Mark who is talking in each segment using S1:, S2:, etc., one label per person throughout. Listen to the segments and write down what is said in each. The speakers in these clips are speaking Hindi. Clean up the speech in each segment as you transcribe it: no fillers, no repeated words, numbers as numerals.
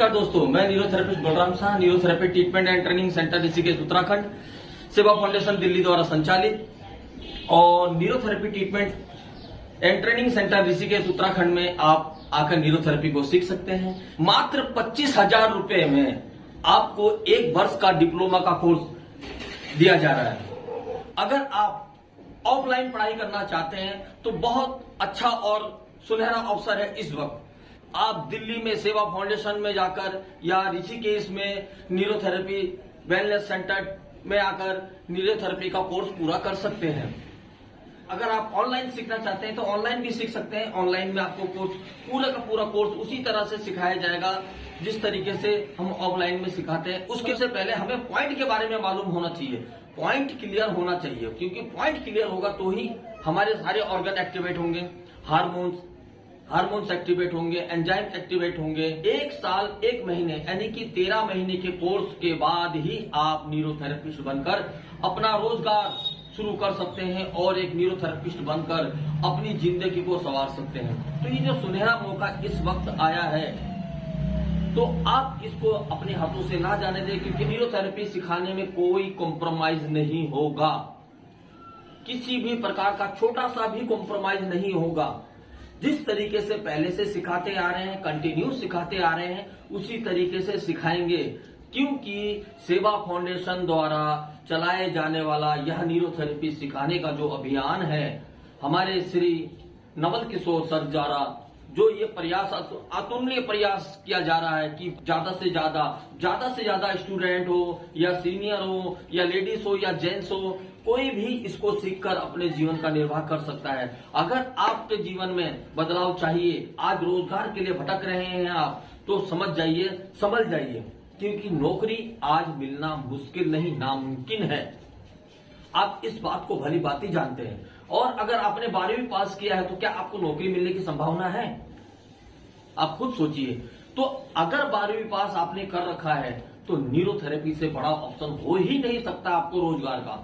S1: नमस्कार दोस्तों, मैं neurotherapist Balram Shah, neurotherapy treatment and training centre Rishikesh Uttarakhand, सेवा फाउंडेशन दिल्ली द्वारा संचालित और neurotherapy treatment and training centre Rishikesh Uttarakhand में आप आकर न्यूरोथेरेपी को सीख सकते हैं। मात्र 25,000 रुपए में आपको 1 वर्ष का डिप्लोमा का कोर्स दिया जा रहा है। अगर आप ऑफलाइन पढ़ाई करना चाहते हैं तो बहुत अच्छा और सुनहरा अवसर है। इस वक्त आप दिल्ली में सेवा फाउंडेशन में जाकर या ऋषिकेश में न्यूरोथेरेपी वेलनेस सेंटर में आकर न्यूरोथेरेपी का कोर्स पूरा कर सकते हैं। अगर आप ऑनलाइन सीखना चाहते हैं तो ऑनलाइन भी सीख सकते हैं। ऑनलाइन में आपको कोर्स पूरा का पूरा कोर्स उसी तरह से सिखाया जाएगा जिस तरीके से हम ऑफलाइन में सिखाते हैं। उसके से पहले हमें पॉइंट के बारे में मालूम होना चाहिए, पॉइंट क्लियर होना चाहिए, क्योंकि पॉइंट क्लियर होगा तो ही हमारे सारे ऑर्गन एक्टिवेट होंगे, हार्मोन्स एक्टिवेट होंगे, एंजाइम एक्टिवेट होंगे। 1 साल 1 महीने यानी कि 13 महीने के कोर्स के बाद ही आप न्यूरोथेरेपिस्ट बनकर अपना रोजगार शुरू कर सकते हैं और एक न्यूरोथेरेपिस्ट बनकर अपनी जिंदगी को संवार सकते हैं। तो ये जो सुनहरा मौका इस वक्त आया है तो आप इसको अपने हाथों से ना जाने दें, क्योंकि न्यूरोथेरेपी सिखाने में कोई कॉम्प्रोमाइज नहीं होगा। किसी भी प्रकार का छोटा सा भी कॉम्प्रोमाइज नहीं होगा। जिस तरीके से पहले से सिखाते आ रहे हैं, कंटिन्यू सिखाते आ रहे हैं, उसी तरीके से सिखाएंगे, क्योंकि सेवा फाउंडेशन द्वारा चलाए जाने वाला यह न्यूरोथेरेपी सिखाने का जो अभियान है, हमारे श्री नवल किशोर सर द्वारा जो ये प्रयास अतुलनीय प्रयास किया जा रहा है कि ज्यादा से ज्यादा स्टूडेंट हो या सीनियर हो या लेडीज हो या जेंट्स हो, कोई भी इसको सीखकर अपने जीवन का निर्वाह कर सकता है। अगर आपके जीवन में बदलाव चाहिए, आज रोजगार के लिए भटक रहे हैं आप, तो समझ जाइए, क्योंकि नौकरी आज मिलना मुश्किल नहीं नामुमकिन है। आप इस बात को भली भांति जानते हैं। और अगर आपने 12वीं पास किया है तो क्या आपको नौकरी मिलने की संभावना है? आप खुद सोचिए। तो अगर 12वीं पास आपने कर रखा है तो न्यूरोथेरेपी से बड़ा ऑप्शन हो ही नहीं सकता आपको रोजगार का।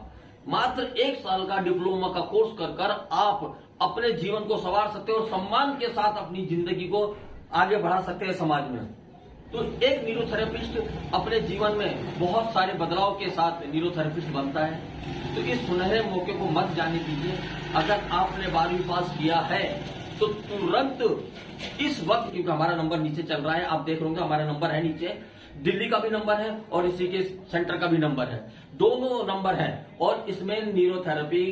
S1: मात्र 1 साल का डिप्लोमा का कोर्स कर आप अपने जीवन को संवार सकते हैं और सम्मान के साथ अपनी जिंदगी को आगे बढ़ा सकते हैं समाज में। तो एक न्यूरोथेरेपिस्ट अपने जीवन में बहुत सारे बदलाव के साथ न्यूरोथेरेपिस्ट बनता है। तो इस सुनहरे मौके को मत जाने दीजिए। अगर आपने 12वीं पास किया है तो तुरंत इस वक्त, क्योंकि हमारा नंबर नीचे चल रहा है, आप देख रहे होंगे हमारा नंबर है नीचे, दिल्ली का भी नंबर है और ऋषिकेश सेंटर का भी नंबर है, दोनों नंबर है। और इसमें न्यूरोथेरेपी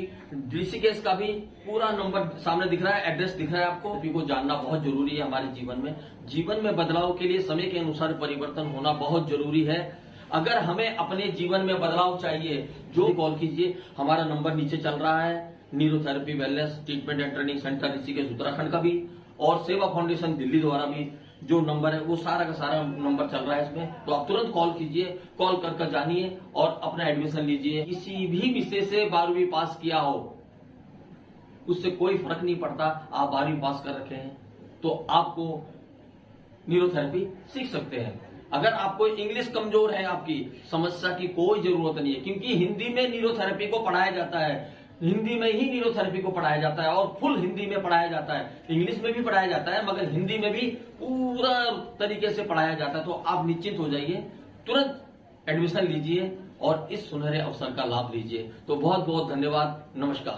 S1: ऋषिकेश का भी पूरा नंबर सामने दिख रहा है, एड्रेस दिख रहा है आपको। सभी को जानना बहुत जरूरी है। हमारे जीवन में बदलाव के लिए समय के अनुसार परिवर्तन होना बहुत जरूरी है। अगर हमें अपने जीवन में बदलाव चाहिए, जो कॉल कीजिए, हमारा नंबर नीचे चल रहा है। Neurotherapy wellness treatment and training centre Rishikesh Uttarakhand का भी और सेवा फाउंडेशन दिल्ली द्वारा भी जो नंबर है वो सारा का सारा नंबर चल रहा है इसमें। तो आप तुरंत कॉल कीजिए, कॉल कर जानिए और अपना एडमिशन लीजिए। किसी भी विषय से 12वीं पास किया हो उससे कोई फर्क नहीं पड़ता। आप 12वीं पास कर रखे हैं तो आपको न्यूरोथेरेपी सीख सकते हैं। अगर आपको इंग्लिश कमजोर है, आपकी समस्या की कोई जरूरत नहीं है, क्योंकि हिंदी में न्यूरोथेरेपी को पढ़ाया जाता है। हिंदी में ही न्यूरोथेरेपी को पढ़ाया जाता है और फुल हिंदी में पढ़ाया जाता है। इंग्लिश में भी पढ़ाया जाता है मगर हिंदी में भी पूरा तरीके से पढ़ाया जाता है। तो आप निश्चिंत हो जाइए, तुरंत एडमिशन लीजिए और इस सुनहरे अवसर का लाभ लीजिए। तो बहुत बहुत धन्यवाद। नमस्कार।